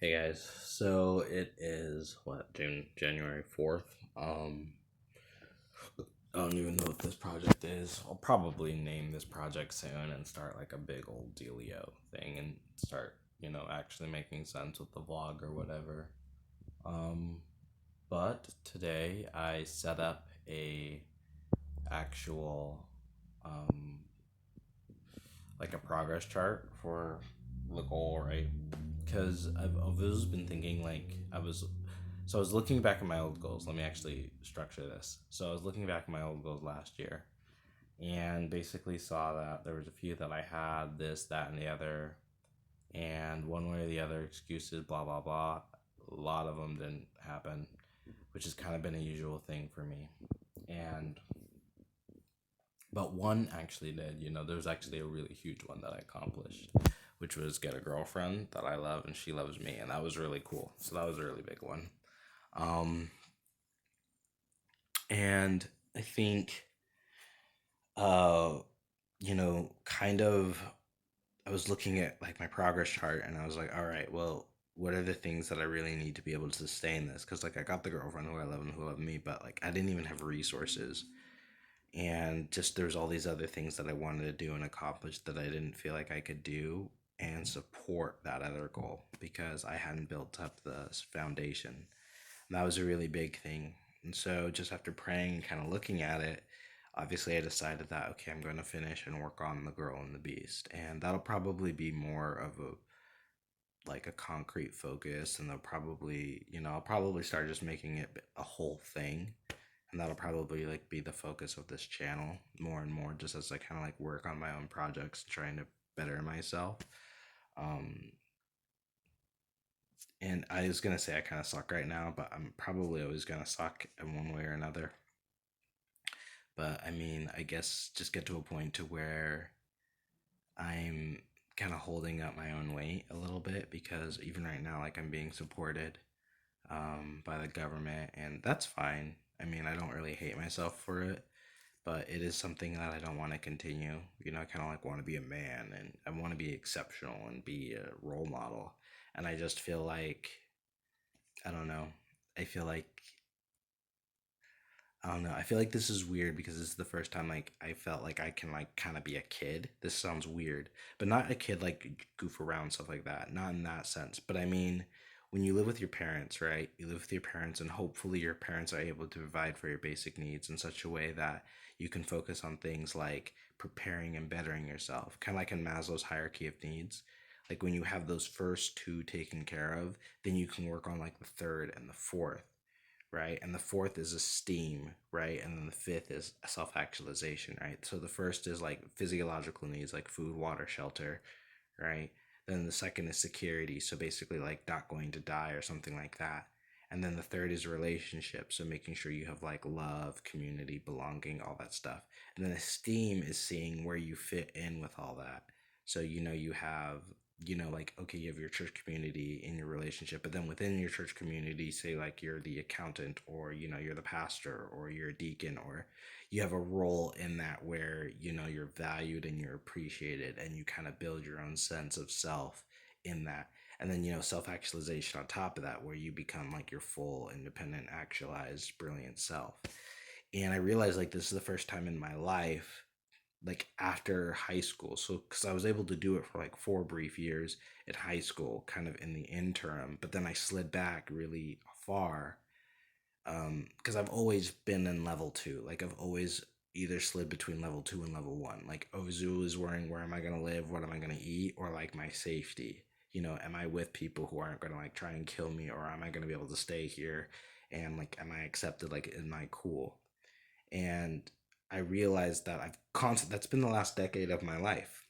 Hey guys, so it is January 4th. I don't even know what this project is. I'll probably name this project soon and start like a big old dealio thing and start, actually making sense with the vlog or whatever. Um, but today I set up a actual um like a progress chart for the goal, right? Because I've always been thinking I was looking back at my old goals. Let me actually structure this. So I was looking back at my old goals last year and basically saw that there was a few that I had this, that, and the other, and one way or the other, excuses, blah blah blah. A lot of them didn't happen, which has kind of been a usual thing for me. And but one actually did. There was actually a really huge one that I accomplished, which was get a girlfriend that I love and she loves me, and that was really cool. So that was a really big one. Um, and I think, uh, kind of, I was looking at like my progress chart, and I was like, all right, well, what are the things that I really need to be able to sustain this? Because like I got the girlfriend who I love and who loved me, but like I didn't even have resources, and just there's all these other things that I wanted to do and accomplish that I didn't feel like I could do and support that other goal because I hadn't built up the foundation. And that was a really big thing. And so just after praying and kind of looking at it, obviously I decided that okay, I'm going to finish and work on the girl and the beast. And that'll probably be more of a concrete focus, and they'll probably, I'll probably start just making it a whole thing, and that'll probably like be the focus of this channel more and more, just as I kind of like work on my own projects, trying to better myself. um and I was gonna say I kind of suck right now, but I'm probably always gonna suck in one way or another. But I mean, I guess just get to a point to where I'm kind of holding up my own weight a little bit, because even right now, like, I'm being supported by the government, and that's fine. I mean, I don't really hate myself for it, but it is something that I don't want to continue. I kind of like want to be a man, and I want to be exceptional and be a role model. And I just feel like, I don't know. I feel like, I don't know. I feel like this is weird because this is the first time like I felt like I can like kind of be a kid. This sounds weird, but not a kid like goof around stuff like that. Not in that sense. But I mean, when you live with your parents, right? You live with your parents, and hopefully your parents are able to provide for your basic needs in such a way that you can focus on things like preparing and bettering yourself, kind of like in Maslow's hierarchy of needs. Like when you have those first two taken care of, then you can work on like the third and the fourth, right? And the fourth is esteem, right? And then the fifth is self actualization, right? So the first is like physiological needs like food, water, shelter, right? Then the second is security. So basically, like not going to die or something like that. And then the third is relationships. So making sure you have like love, community, belonging, all that stuff. And then esteem is seeing where you fit in with all that. So, you have, like, okay, you have your church community in your relationship, but then within your church community, say like you're the accountant, or, you're the pastor, or you're a deacon, or you have a role in that where, you're valued and you're appreciated, and you kind of build your own sense of self in that. And then, self actualization on top of that, where you become like your full, independent, actualized, brilliant self. And I realized like this is the first time in my life, like after high school. So, because I was able to do it for like 4 brief years in high school, kind of in the interim, but then I slid back really far, because I've always been in level two. Like I've always either slid between level two and level one. Like Ozu is worrying where am I gonna live, what am I gonna eat, or like my safety. Am I with people who aren't gonna like try and kill me, or am I gonna be able to stay here? And like, am I accepted? Like, am I cool? And I realized that that's been the last decade of my life,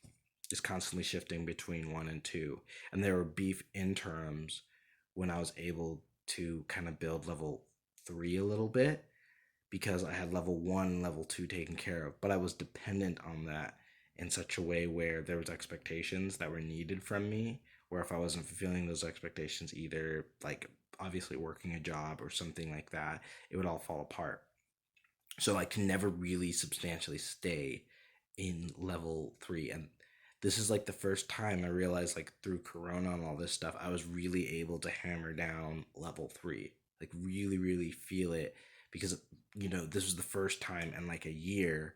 just constantly shifting between one and two. And there were beef interims when I was able to kind of build level three a little bit, because I had level one and level two taken care of, but I was dependent on that in such a way where there was expectations that were needed from me, where if I wasn't fulfilling those expectations, either like obviously working a job or something like that, it would all fall apart. So I can never really substantially stay in level three. And this is like the first time I realized, like, through Corona and all this stuff, I was really able to hammer down level three, like really, really feel it, because this was the first time in like a year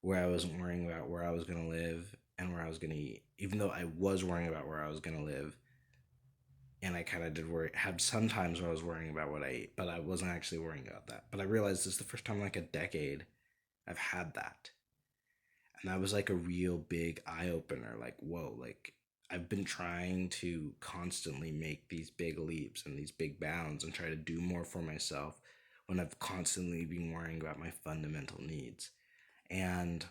where I wasn't worrying about where I was gonna live and where I was gonna eat, even though I was worrying about where I was gonna live. And I kind of did worry, had some times where I was worrying about what I ate, but I wasn't actually worrying about that. But I realized this is the first time in like a decade I've had that. And that was like a real big eye opener. Like, whoa, like I've been trying to constantly make these big leaps and these big bounds and try to do more for myself when I've constantly been worrying about my fundamental needs. And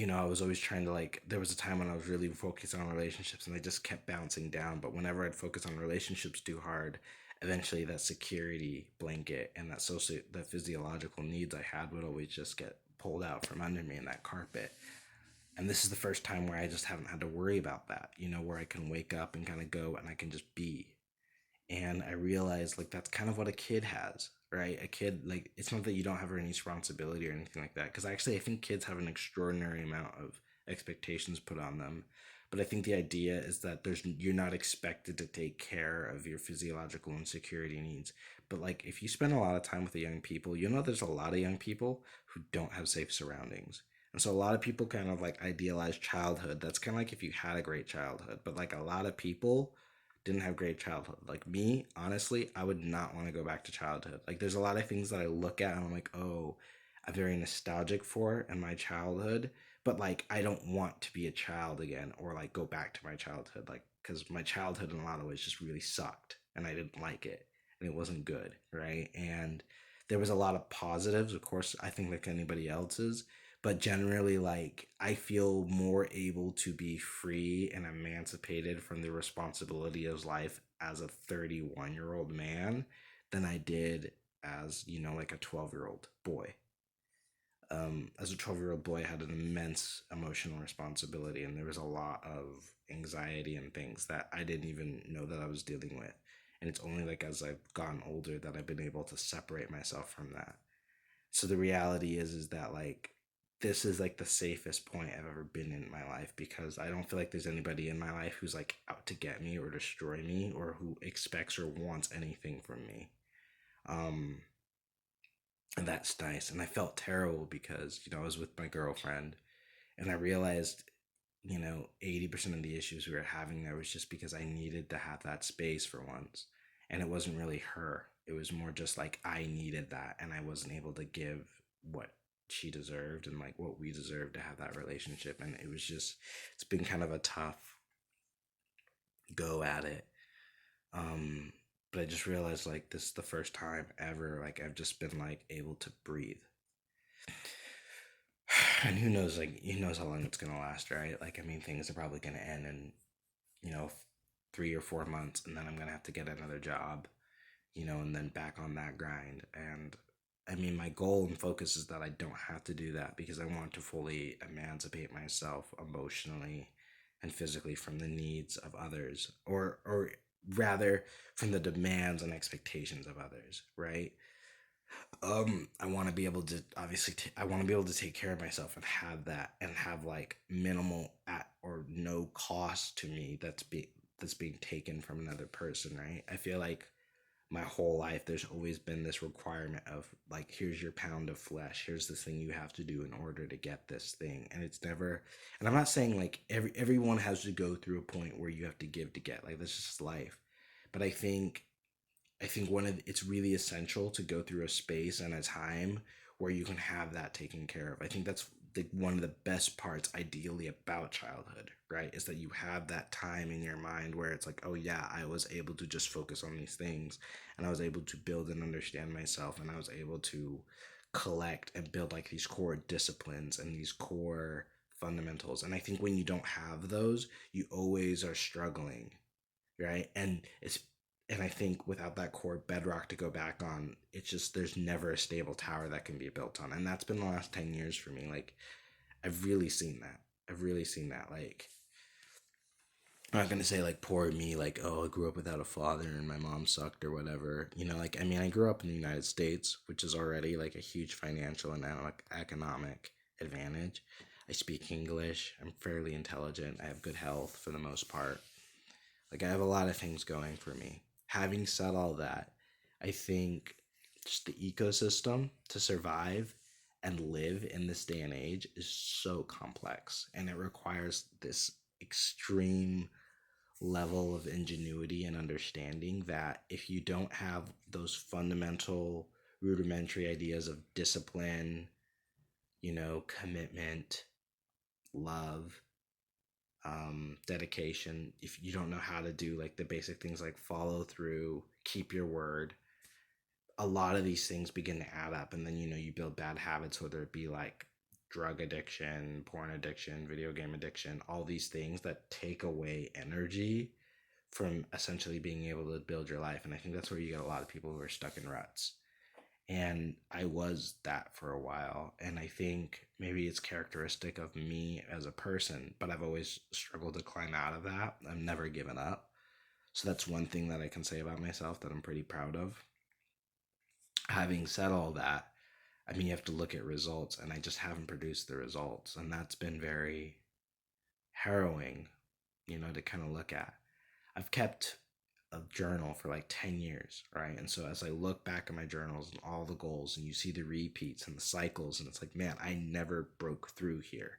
I was always trying to, like, there was a time when I was really focused on relationships and they just kept bouncing down. But whenever I'd focus on relationships too hard, eventually that security blanket and that physiological needs I had would always just get pulled out from under me in that carpet. And this is the first time where I just haven't had to worry about that, where I can wake up and kind of go and I can just be. And I realized, like, that's kind of what a kid has, right? A kid, like, it's not that you don't have any responsibility or anything like that, because actually I think kids have an extraordinary amount of expectations put on them. But I think the idea is that you're not expected to take care of your physiological and security needs. But like, if you spend a lot of time with the young people, there's a lot of young people who don't have safe surroundings. And so a lot of people kind of like idealize childhood. That's kind of like if you had a great childhood, but like a lot of people didn't have great childhood. Like me, honestly, I would not want to go back to childhood. Like there's a lot of things that I look at and I'm like, oh, I'm very nostalgic for in my childhood, but like I don't want to be a child again or like go back to my childhood, like because my childhood in a lot of ways just really sucked and I didn't like it and it wasn't good, right? And there was a lot of positives, of course, I think like anybody else's, but generally, like, I feel more able to be free and emancipated from the responsibility of life as a 31-year-old man than I did as like a 12-year-old boy. As a 12-year-old boy, I had an immense emotional responsibility and there was a lot of anxiety and things that I didn't even know that I was dealing with. And it's only like as I've gotten older that I've been able to separate myself from that. So the reality is that, like, this is like the safest point I've ever been in my life, because I don't feel like there's anybody in my life who's like out to get me or destroy me or who expects or wants anything from me. Um and that's nice. And I felt terrible because, I was with my girlfriend and I realized, 80% of the issues we were having there was just because I needed to have that space for once. And it wasn't really her. It was more just like I needed that and I wasn't able to give what she deserved and like what we deserved to have that relationship. And it's been kind of a tough go at it. Um, but I just realized like this is the first time ever like I've just been like able to breathe. And who knows how long it's gonna last, right? Like, I mean, things are probably gonna end in, you know, 3 or 4 months, and then I'm gonna have to get another job, and then back on that grind. And I mean, my goal and focus is that I don't have to do that because I want to fully emancipate myself emotionally and physically from the needs of others, or rather from the demands and expectations of others, right? I want to be able to I want to be able to take care of myself and have that and have like minimal at or no cost to me that's being taken from another person, right? I feel like my whole life there's always been this requirement of like, here's your pound of flesh, here's this thing you have to do in order to get this thing. And it's never, and I'm not saying like everyone has to go through a point where you have to give to get, like that's just life. But I think it's really essential to go through a space and a time where you can have that taken care of. I think that's one of the best parts, ideally, about childhood, right? Is that you have that time in your mind where it's like, oh yeah, I was able to just focus on these things, and I was able to build and understand myself, and I was able to collect and build like these core disciplines and these core fundamentals. And I think when you don't have those, you always are struggling, right? And I think without that core bedrock to go back on, it's just there's never a stable tower that can be built on. And that's been the last 10 years for me. Like I've really seen that. I've really seen that. Like, I'm not gonna say like poor me, like, oh, I grew up without a father and my mom sucked or whatever. Like, I mean, I grew up in the United States, which is already like a huge financial and economic advantage. I speak English. I'm fairly intelligent. I have good health for the most part. Like, I have a lot of things going for me. Having said all that, I think just the ecosystem to survive and live in this day and age is so complex, and it requires this extreme level of ingenuity and understanding that if you don't have those fundamental rudimentary ideas of discipline, commitment, love, dedication, if you don't know how to do like the basic things like follow through, keep your word, a lot of these things begin to add up. And then, you build bad habits, whether it be like drug addiction, porn addiction, video game addiction, all these things that take away energy from essentially being able to build your life. And I think that's where you get a lot of people who are stuck in ruts. And I was that for a while. And I think maybe it's characteristic of me as a person, but I've always struggled to climb out of that. I've never given up. So that's one thing that I can say about myself that I'm pretty proud of. Having said all that, I mean, you have to look at results, and I just haven't produced the results. And that's been very harrowing, to kind of look at. I've kept a journal for like 10 years, right? And so as I look back at my journals and all the goals, and you see the repeats and the cycles, and it's like, man, I never broke through here.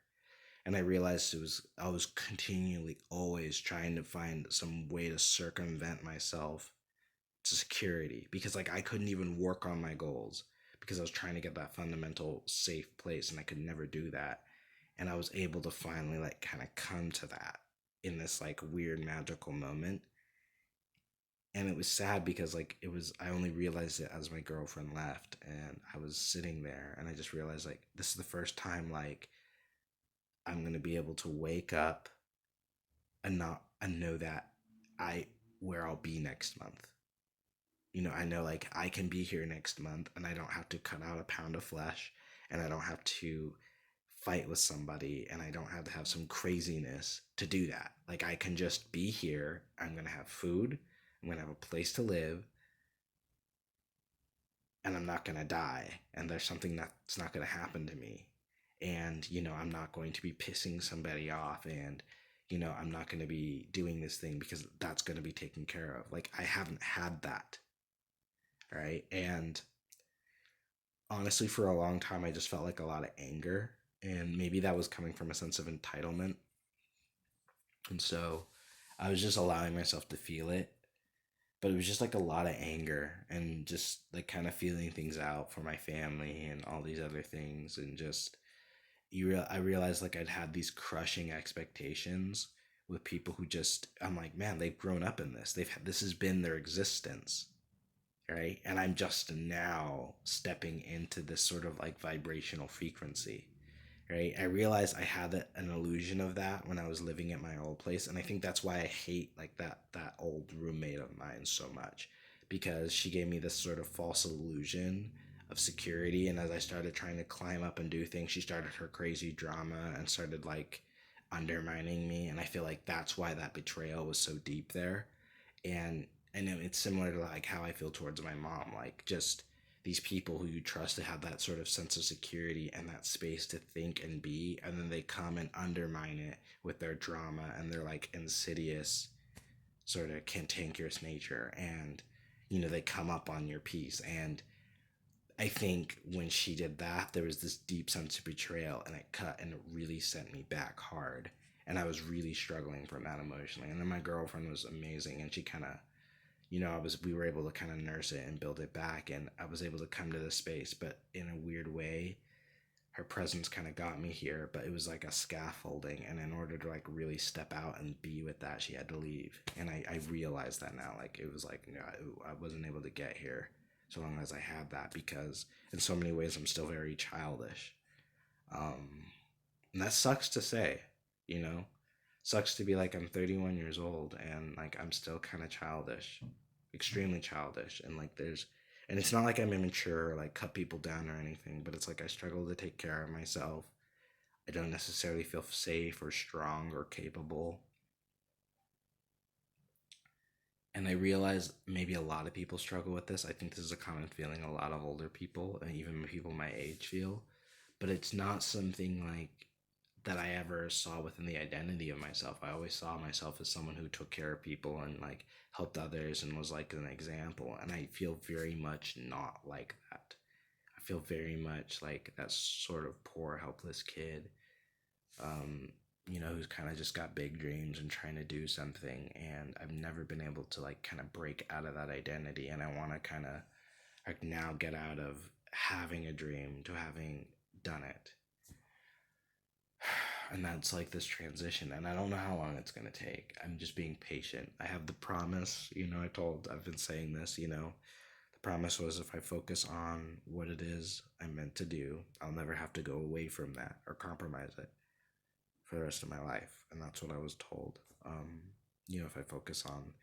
And I realized I was continually always trying to find some way to circumvent myself to security, because like I couldn't even work on my goals because I was trying to get that fundamental safe place, and I could never do that. And I was able to finally like kind of come to that in this like weird magical moment. And it was sad because like I only realized it as my girlfriend left, and I was sitting there, and I just realized like this is the first time like I'm going to be able to wake up and not and know that I where I'll be next month. I know like I can be here next month, and I don't have to cut out a pound of flesh, and I don't have to fight with somebody, and I don't have to have some craziness to do that. Like I can just be here. I'm going to have food. I'm going to have a place to live, and I'm not going to die. And there's something that's not going to happen to me. And, I'm not going to be pissing somebody off, and, I'm not going to be doing this thing because that's going to be taken care of. Like I haven't had that. Right. And honestly, for a long time, I just felt like a lot of anger. And maybe that was coming from a sense of entitlement. And so I was just allowing myself to feel it. But it was just like a lot of anger, and just like kind of feeling things out for my family and all these other things. And just, I realized like I'd had these crushing expectations with people who just, I'm like, man, they've grown up in this. This has been their existence, right? And I'm just now stepping into this sort of like vibrational frequency, right? I realized I had an illusion of that when I was living at my old place, and I think that's why I hate like that old roommate of mine so much, because she gave me this sort of false illusion of security. And as I started trying to climb up and do things, she started her crazy drama and started like undermining me, and I feel like that's why that betrayal was so deep there. And I know it's similar to like how I feel towards my mom, like just these people who you trust to have that sort of sense of security and that space to think and be, and then they come and undermine it with their drama and their like insidious sort of cantankerous nature. And they come up on your peace. And I think when she did that, there was this deep sense of betrayal, and it cut, and it really sent me back hard. And I was really struggling from that emotionally. And then my girlfriend was amazing, and she kind of, we were able to kind of nurse it and build it back, and I was able to come to this space. But in a weird way, her presence kind of got me here, but it was like a scaffolding. And in order to like really step out and be with that, she had to leave. And I realized that now, like it was like, I wasn't able to get here so long as I had that, because in so many ways I'm still very childish. um and that sucks to say, you know sucks to be like I'm 31 years old and like I'm still kind of childish, extremely childish. And like and it's not like I'm immature or like cut people down or anything, but it's like I struggle to take care of myself. I don't necessarily feel safe or strong or capable. And I realize maybe a lot of people struggle with this. I think this is a common feeling a lot of older people and even people my age feel, but it's not something like that I ever saw within the identity of myself. I always saw myself as someone who took care of people and like helped others and was like an example. And I feel very much not like that. I feel very much like that sort of poor, helpless kid, um, who's kind of just got big dreams and trying to do something. And I've never been able to like kind of break out of that identity. And I want to kind of like now get out of having a dream to having done it. And that's like this transition, and I don't know how long it's going to take. I'm just being patient. I have the promise, I've been saying this, the promise was if I focus on what it is I'm meant to do, I'll never have to go away from that or compromise it for the rest of my life. And that's what I was told. If I focus on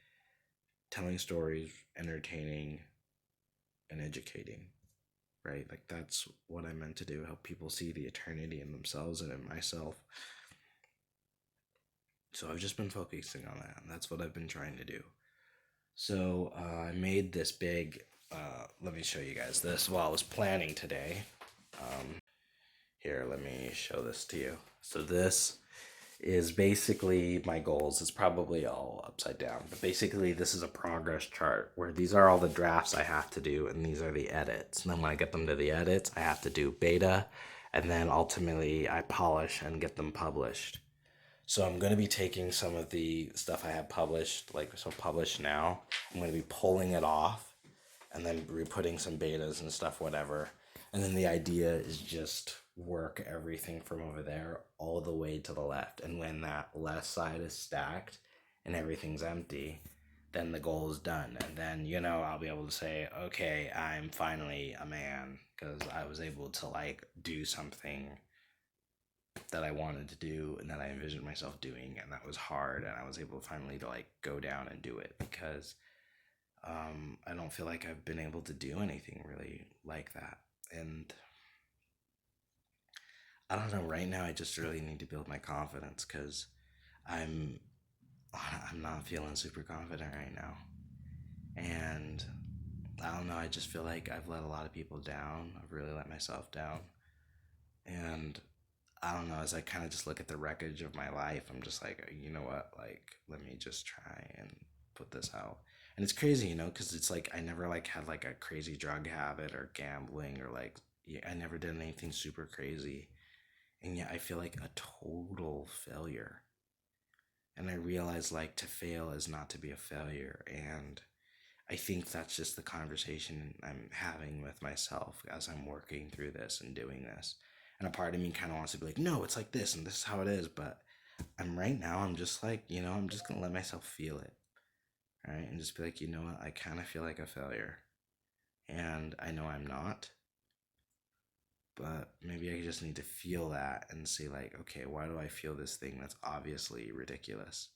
telling stories, entertaining, and educating, right? Like that's what I'm meant to do, help people see the eternity in themselves and in myself. So I've just been focusing on that, and that's what I've been trying to do. So I made this big, let me show you guys this while I was planning today. Here, let me show this to you. So this is basically my goals. It's probably all upside down, but basically this is a progress chart where these are all the drafts I have to do, and these are the edits. And then when I get them to the edits, I have to do beta, and then ultimately I polish and get them published. So I'm going to be taking some of the stuff I have published, like so published now. I'm going to be pulling it off and then re-putting some betas and stuff, whatever. And then the idea is just work everything from over there all the way to the left. And when that left side is stacked and everything's empty, then the goal is done. And then, I'll be able to say, okay, I'm finally a man because I was able to like do something that I wanted to do and that I envisioned myself doing, and that was hard, and I was able finally to like go down and do it because I don't feel like I've been able to do anything really like that. And I don't know, right now I just really need to build my confidence because I'm I'm not feeling super confident right now. And I don't know, I just feel like I've let a lot of people down. I've really let myself down. And I don't know, as I kind of just look at the wreckage of my life, I'm just like, you know what, like, let me just try and put this out. And it's crazy, because it's like I never like had like a crazy drug habit or gambling or like, yeah, I never did anything super crazy. And yet I feel like a total failure. And I realize like to fail is not to be a failure. And I think that's just the conversation I'm having with myself as I'm working through this and doing this. And a part of me kind of wants to be like, no, it's like this and this is how it is. But I'm just like, I'm just going to let myself feel it. Right. And just be like, you know what? I kind of feel like a failure. And I know I'm not. But maybe I just need to feel that and say, like, okay, why do I feel this thing that's obviously ridiculous?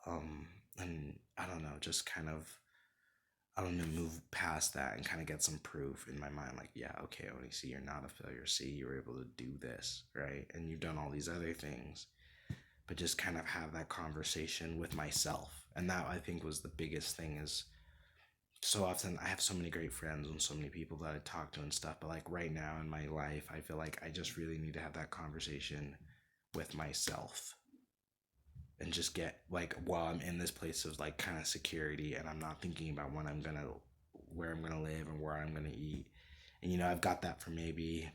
And I don't know, just kind of I don't know, move past that and kind of get some proof in my mind. Like, yeah, okay, Oni, see, you're not a failure. See, you were able to do this, right? And you've done all these other things. But just kind of have that conversation with myself. And that, I think, was the biggest thing is so often I have so many great friends and so many people that I talk to and stuff. But like right now in my life, I feel like I just really need to have that conversation with myself and just get like while I'm in this place of like kind of security and I'm not thinking about where I'm gonna live and where I'm gonna eat. And I've got that for maybe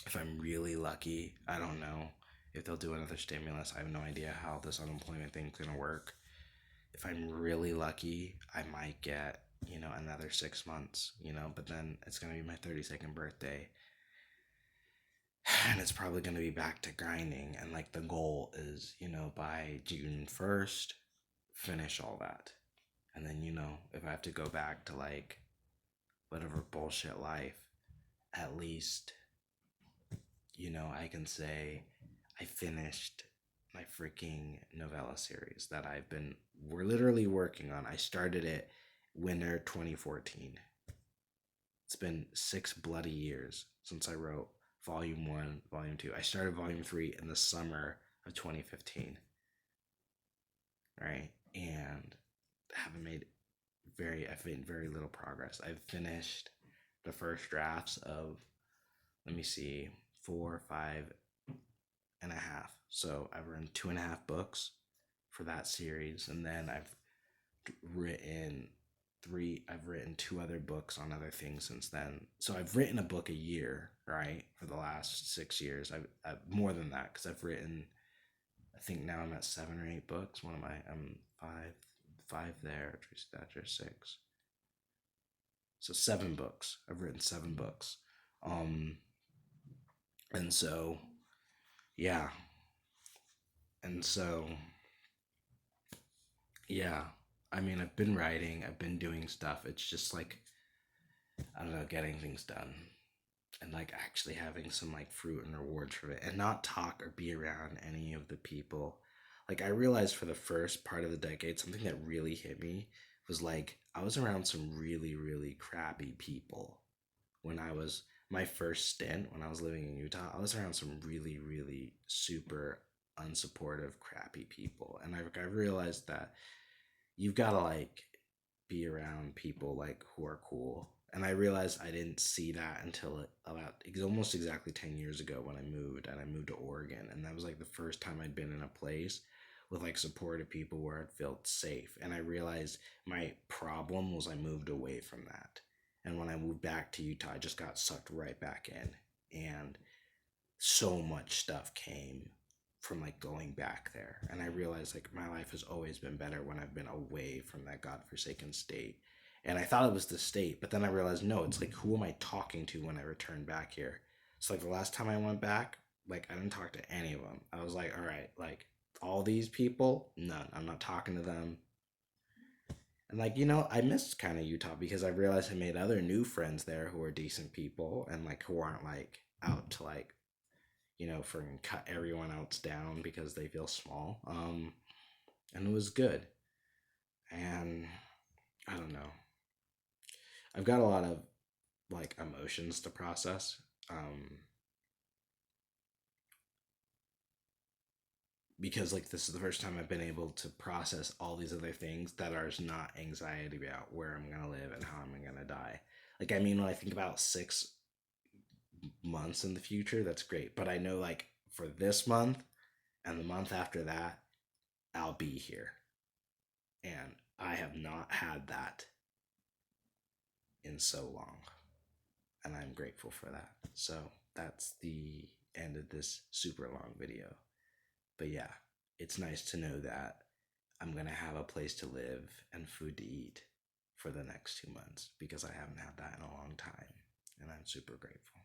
if I'm really lucky. I don't know if they'll do another stimulus. I have no idea how this unemployment thing's gonna work. If I'm really lucky, I might get, another 6 months, but then it's gonna be my 32nd birthday and it's probably going to be back to grinding. And like the goal is by June 1st finish all that. And then if I have to go back to like whatever bullshit life, at least I can say I finished my freaking novella series that we're literally working on. I started it winter 2014. It's been 6 bloody years since I wrote Volume 1, Volume 2. I started Volume 3 in the summer of 2015. Right? And I've made very little progress. I've finished the first drafts of, let me see, 4, 5, and a half. So I've written 2.5 books for that series, and then written I've written two other books on other things since then. So I've written a book a year, right, for the last 6 years. I've more than that because I've written. I think now I'm at 7 or 8 books. One of my I'm five there. Tracy Thatcher 6. So 7 books. I've written 7 books. Um, and so yeah, and so yeah. I mean, I've been writing. I've been doing stuff. It's just like I don't know, getting things done and like actually having some like fruit and rewards from it and not talk or be around any of the people. Like I realized for the first part of the decade, something that really hit me was like I was around some really, really crappy people when I was my first stint when I was living in Utah. I was around some really, really super unsupportive, crappy people. And I realized that you've got to like be around people like who are cool. And I realized I didn't see that until about almost exactly 10 years ago when I moved and I moved to Oregon. And that was like the first time I'd been in a place with like supportive people where I'd felt safe. And I realized my problem was I moved away from that. And when I moved back to Utah, I just got sucked right back in. And so much stuff came from like going back there. And I realized like my life has always been better when I've been away from that godforsaken state. And I thought it was the state, but then I realized no, it's like who am I talking to when I return back here? So like the last time I went back, like I didn't talk to any of them. I was like, all right, like all these people, none. I'm not talking to them. And like, I missed kind of Utah because I realized I made other new friends there who are decent people and like who aren't like out to like for cut everyone else down because they feel small. And it was good. And I don't know. I've got a lot of like emotions to process. Because like this is the first time I've been able to process all these other things that are not anxiety about where I'm gonna live and how I'm gonna die. Like I mean, when I think about 6 months in the future, that's great. But I know like for this month and the month after that, I'll be here. And I have not had that in so long. And I'm grateful for that. So that's the end of this super long video. But yeah, it's nice to know that I'm going to have a place to live and food to eat for the next 2 months because I haven't had that in a long time. And I'm super grateful.